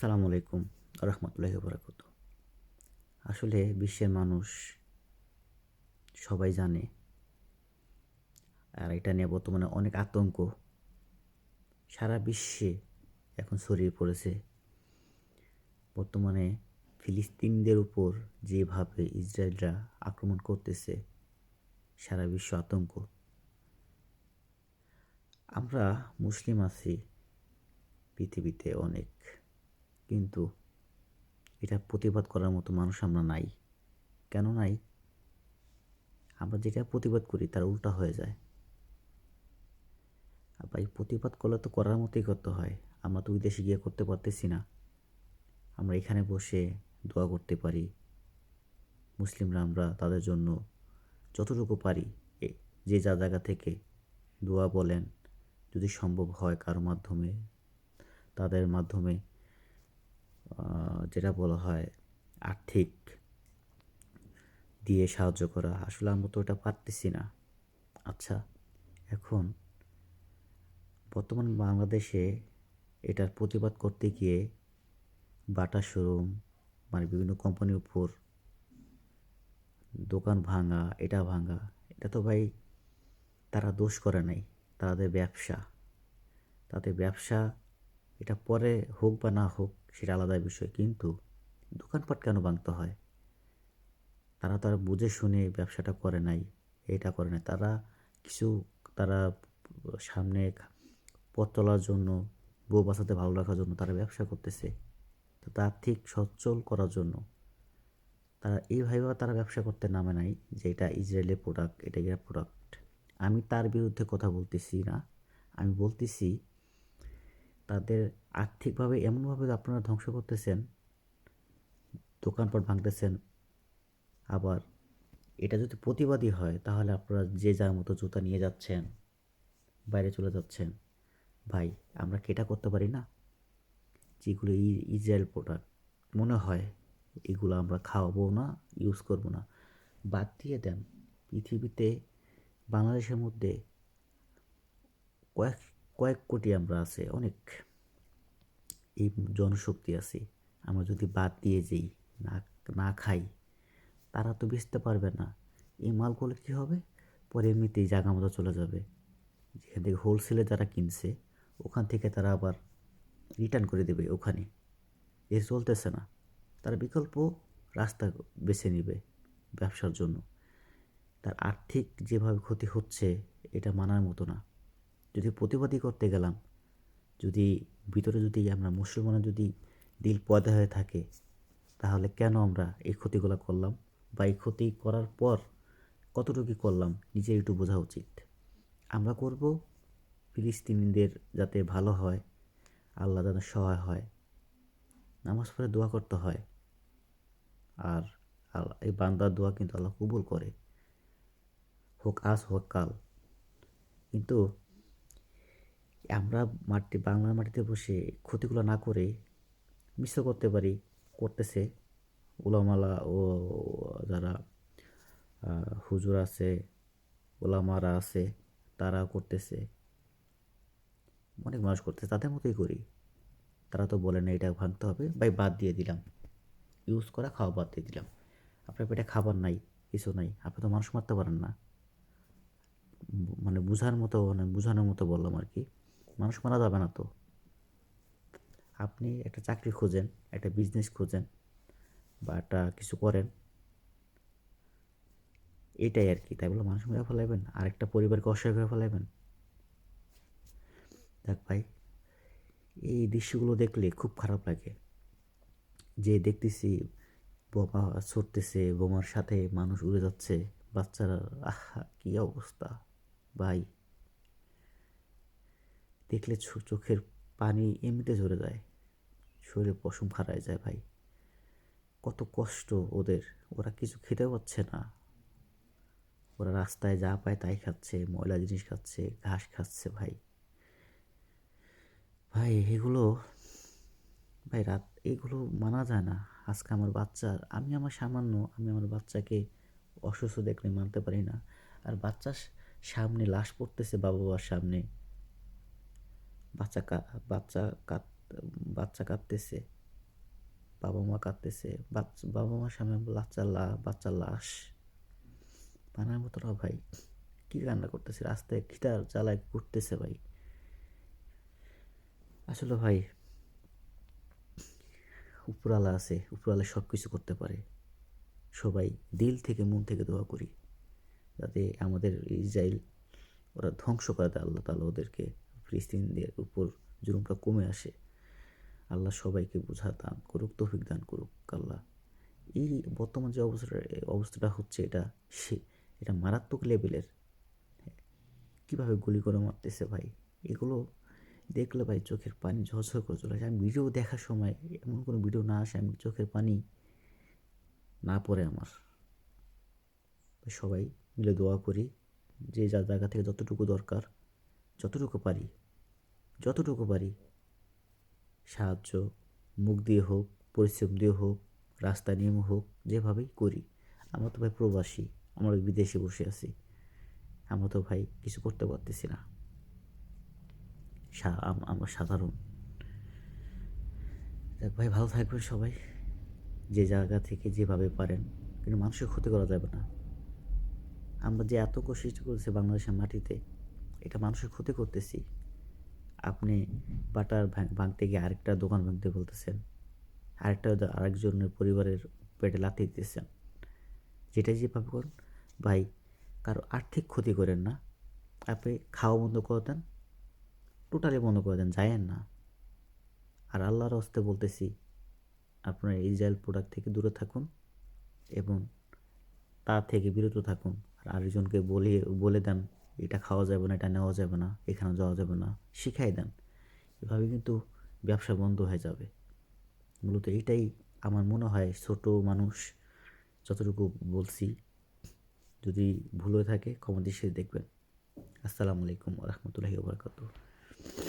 আসসালামু আলাইকুম রহমতুল্লাহি বারাকাতুহু। আসলে বিশ্বের মানুষ সবাই জানে, আর এটা নিয়ে বর্তমানে অনেক আতঙ্ক সারা বিশ্বে এখন ছড়িয়ে পড়েছে। বর্তমানে ফিলিস্তিনিদের উপর যেভাবে ইসরায়েলরা আক্রমণ করতেছে, সারা বিশ্ব আতঙ্ক। আমরা মুসলিম আছি পৃথিবীতে অনেক, কিন্তু এটা প্রতিবাদ করার মতো মানুষ আমরা নাই। কেন নাই? আমরা যেটা প্রতিবাদ করি তার উল্টা হয়ে যায়। আর ভাই, প্রতিবাদ করলে তো করার মতোই করতে হয়। আমরা তো ওই দেশে গিয়ে করতে পারতেছি না। আমরা এখানে বসে দোয়া করতে পারি। মুসলিমরা আমরা তাদের জন্য যতটুকু পারি, যে যা জায়গা থেকে দোয়া বলেন, যদি সম্ভব হয় কারো মাধ্যমে, তাদের মাধ্যমে যেটা বলা হয় আর্থিক দিয়ে সাহায্য করা। আসলে আমরা তো ওটা পারতেছি না। আচ্ছা, এখন বর্তমান বাংলাদেশে এটার প্রতিবাদ করতে গিয়ে বাটা শোরুম, মানে বিভিন্ন কোম্পানির উপর দোকান ভাঙা, এটা ভাঙা, এটা তো ভাই তারা দোষ করে নাই। তাদের ব্যবসা, তাদের ব্যবসা, এটা পরে হোক বা না হোক সেটা আলাদা বিষয়, কিন্তু দোকানপাট কেন ভাঙতে হয়? তারা বুঝে শুনে ব্যবসাটা করে নাই, এটা করে নাই। তারা সামনে পথ চলার জন্য, বউ বাচ্চাদের ভালো রাখার জন্য তারা ব্যবসা করতেছে। তো তা আর্থিক সচ্ছল করার জন্য তারা এইভাবে তারা ব্যবসা করতে নামে নাই যে এটা ইসরায়েলের প্রোডাক্ট, এটা ইরার প্রোডাক্ট। আমি তার বিরুদ্ধে কথা বলতেছি না। আমি বলতেছি তাদের আর্থিকভাবে এমনভাবে আপনারা ধ্বংস করতেছেন, দোকানপাট ভাঙতেছেন। আবার এটা যদি প্রতিবাদী হয় তাহলে আপনারা যে যার মতো জুতা নিয়ে যাচ্ছেন, বাইরে চলে যাচ্ছেন। ভাই, আমরা কি এটা করতে পারি না? যেগুলো ইসরায়েল প্রোডাক্ট মনে হয় এগুলো আমরা খাওয়াবো না, ইউজ করব না, বাদ দিয়ে দেন। পৃথিবীতে বাংলাদেশের মধ্যে কয়েক কয়েক কোটি আমরা আছে, অনেক এই জনশক্তি আছে। আমরা যদি বাদ দিয়ে যাই, না না খাই, তারা তো বেচতে পারবে না। এই মালগুলো কী হবে? পরে এমনিতেই জায়গা মতো চলে যাবে। যেখান থেকে হোলসেলে যারা কিনছে, ওখান থেকে তারা আবার রিটার্ন করে দেবে ওখানে। এ চলতেছে না। তারা বিকল্প রাস্তা বেছে নেবে ব্যবসার জন্য। তার আর্থিক যেভাবে ক্ষতি হচ্ছে, এটা মানার মতো না। যদি প্রতিবাদী করতে গেলাম, যদি ভিতরে যদি আমরা মুসলমানের যদি দিল পয়দা হয়ে থাকে, তাহলে কেন আমরা এই ক্ষতিগুলো করলাম? বা এই ক্ষতি করার পর কতটুকু করলাম নিজের একটু বোঝা উচিত। আমরা করব ফিলিস্তিনিদের যাতে ভালো হয়, আল্লাহ যেন সহায় হয়, নামাজ পড়ে দোয়া করতে হয়। আর এই বান্দার দোয়া কিন্তু আল্লাহ কবুল করে, হোক আজ হোক কাল। কিন্তু আমরা বাংলার মাটিতে বসে ক্ষতিগুলো না করে মিশ্র করতে পারি, করতেছে ওলামালা ও যারা হুজুর আছে, ওলামারা আছে, তারা করতেছে, অনেক মানুষ করতেছে, তাদের মতোই করি। তারা তো বলে না এটা ভাঙতে হবে, ভাই বাদ দিয়ে দিলাম, ইউজ করা খাওয়া বাদ দিয়ে দিলাম। আপনার পেটে খাবার নাই, কিছু নাই, আপনি তো মানুষ মারতে পারেন না। মানে বোঝানোর মতো বললাম আর কি। মানুষ মারা যাবে না তো। আপনি একটা চাকরি খোঁজেন, একটা বিজনেস খোঁজেন, বা একটা কিছু করেন, এটাই আর কি। তাই বলে মানুষ মেরে ফেলাইবেন, আরেকটা পরিবারকে অসহায় করে ফেলাইবেন? দেখ ভাই, এই দৃশ্যগুলো দেখলে খুব খারাপ লাগে। যে দেখতেছি বোমা ছড়তেছে, বোমার সাথে মানুষ উড়ে যাচ্ছে, বাচ্চারা, আহা কি অবস্থা! ভাই, দেখলে চোখের পানি এমনিতে ঝরে যায়, শরীরে পশম হারায় যায়। ভাই, কত কষ্ট ওদের! ওরা কিছু খেতেও পাচ্ছে না। ওরা রাস্তায় যা পায় তাই খাচ্ছে, ময়লা জিনিস খাচ্ছে, ঘাস খাচ্ছে। ভাই ভাই এগুলো, ভাই রাত এগুলো মানা যায় না। আজকে আমার বাচ্চার, আমি আমার বাচ্চাকে অসুস্থ দেখলে মানতে পারি না। আর বাচ্চার সামনে লাশ পড়তেছে, বাবা বাবার সামনে, বাচ্চা কা বাচ্চা কাঁদ বাচ্চা কাঁদতেছে, বাবা মা কাঁদতেছে, বাবা মার সামনে বাচ্চার লাশ মানার মতো না ভাই। কী কান্না করতেছে, রাস্তায় খিদার জ্বালায় ঘুরতেছে ভাই। আসলে ভাই উপরওয়ালা আছে, উপরওয়ালা সব কিছু করতে পারে। সবাই দিল থেকে মন থেকে দোয়া করি যাতে আমাদের ইসরায়েল ওরা ধ্বংস করে দেয়, আল্লাহ তাআলা ওদেরকে, ফিলিস্তিনিদের উপর জুলুমটা কমে আসে। আল্লাহ সবাইকে বোঝা দান করুক, তৌফিক দান করুক আল্লাহ। এই বর্তমান যে অবস্থাটা হচ্ছে, এটা মারাত্মক লেভেলের। কীভাবে গুলি করে মারতেছে ভাই, এগুলো দেখলে ভাই চোখের পানি ঝরঝর করে চলে আসে। আমি ভিডিও দেখার সময় এমন কোনো ভিডিও না আসে আমি চোখের পানি না পড়ে আমার। সবাই মিলে দোয়া করি, যে যার জায়গা থেকে যতটুকু দরকার, যতটুকু পারি সাহায্য, মুখ দিয়ে হোক, পরিশ্রম দিয়ে হোক, রাস্তা নিয়ম হোক, যেভাবেই করি। আমরা তো ভাই প্রবাসী, আমরা বিদেশে বসে আছি, আমরা তো ভাই কিছু করতে পারতেছি না, আমরা সাধারণ। দেখ ভাই, ভালো থাকবেন সবাই, যে জায়গা থেকে যেভাবে পারেন, কিন্তু মানুষের ক্ষতি করা যাবে না। আমরা যে এত কোশিশ করছি বাংলাদেশের মাটিতে, এটা মানুষের ক্ষতি করতেছি। আপনি বাটার ভাঙতে গিয়ে আরেকটা দোকান ভাঙতে বলতেছেন, আরেকজনের পরিবারের পেটে লাথি দিতেছেন। যেটাই যেভাবে করুন ভাই, কারো আর্থিক ক্ষতি করেন না। আপনি খাওয়া বন্ধ করে দেন, টোটালি বন্ধ করে দেন, যায়েন না। আর আল্লাহর হস্তে বলতেছি, আপনার ইসরায়েল প্রোডাক্ট থেকে দূরে থাকুন এবং তা থেকে বিরত থাকুন। আর আরেকজনকে বলে দেন এটা খাওয়া যাবে না, এটা নেওয়া যাবে না, এখানে যাওয়া যাবে না, শিখাই দেন। এভাবে কিন্তু ব্যবসা বন্ধ হয়ে যাবে। মূলত এটাই আমার মনে হয়, ছোট মানুষ যতটুকু বলছি, যদি ভুল হয়ে থাকে ক্ষমা দৃষ্টিতে দেখবেন। আসসালামু আলাইকুম ওয়া রাহমাতুল্লাহি ওয়া বারাকাতুহু।